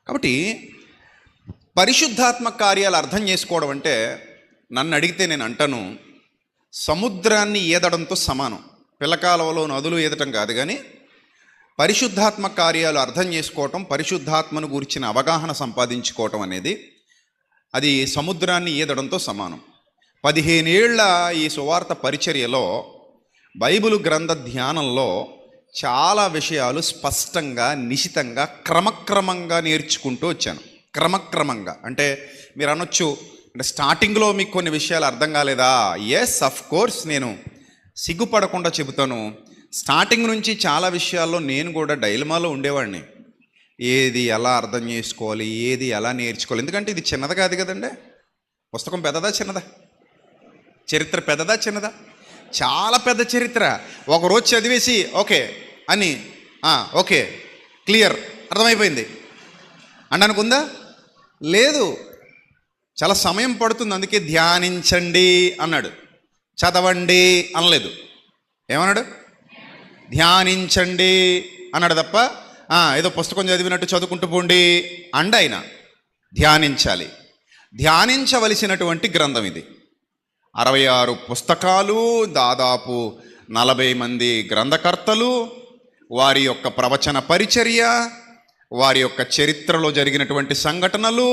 కాబట్టి పరిశుద్ధాత్మ కార్యాలు అర్థం చేసుకోవడం అంటే నన్ను అడిగితే నేను అంటాను, సముద్రాన్ని ఈదడంతో సమానం. పిల్లకాలంలో నదులు ఈదటం కాదు, కానీ పరిశుద్ధాత్మ కార్యాలు అర్థం చేసుకోవటం, పరిశుద్ధాత్మను గురించిన అవగాహన సంపాదించుకోవటం అనేది అది సముద్రాన్ని ఈదడంతో సమానం. 15 ఏళ్ల ఈ సువార్త పరిచర్యలో బైబిల్ గ్రంథ ధ్యానంలో చాలా విషయాలు స్పష్టంగా, నిశితంగా, క్రమక్రమంగా నేర్చుకుంటూ వచ్చాను. క్రమక్రమంగా అంటే మీరు అనొచ్చు, అంటే స్టార్టింగ్లో మీకు కొన్ని విషయాలు అర్థం కాలేదా? ఎస్, అఫ్ కోర్స్, నేను సిగ్గుపడకుండా చెబుతాను. స్టార్టింగ్ నుంచి చాలా విషయాల్లో నేను కూడా డైలమాలో ఉండేవాడిని. ఏది ఎలా అర్థం చేసుకోవాలి, ఏది ఎలా నేర్చుకోవాలి. ఎందుకంటే ఇది చిన్నది కాదు కదండి. పుస్తకం పెద్దదా చిన్నదా? చరిత్ర పెద్దదా చిన్నదా? చాలా పెద్ద చరిత్ర. ఒకరోజు చదివేసి ఓకే అని ఓకే క్లియర్ అర్థమైపోయింది అనడానికి ఉందా? లేదు, చాలా సమయం పడుతుంది. అందుకే ధ్యానించండి అన్నాడు, చదవండి అనలేదు. ఏమన్నాడు? ధ్యానించండి అన్నాడు తప్ప ఏదో పుస్తకం చదివినట్టు చదువుకుంటూ పోండి అండి. ఆయన ధ్యానించాలి. ధ్యానించవలసినటువంటి గ్రంథం ఇది. 66 పుస్తకాలు, దాదాపు 40 మంది గ్రంథకర్తలు, వారి యొక్క ప్రవచన పరిచర్య, వారి యొక్క చరిత్రలో జరిగినటువంటి సంఘటనలు,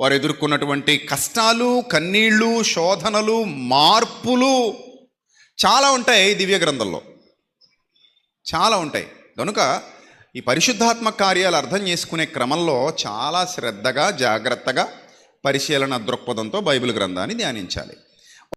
వారు ఎదుర్కొన్నటువంటి కష్టాలు, కన్నీళ్ళు, శోధనలు, మార్పులు చాలా ఉంటాయి దివ్య గ్రంథంలో, చాలా ఉంటాయి. కనుక ఈ పరిశుద్ధాత్మ కార్యాలు అర్థం చేసుకునే క్రమంలో చాలా శ్రద్ధగా, జాగ్రత్తగా, పరిశీలన దృక్పథంతో బైబిల్ గ్రంథాన్ని ధ్యానించాలి.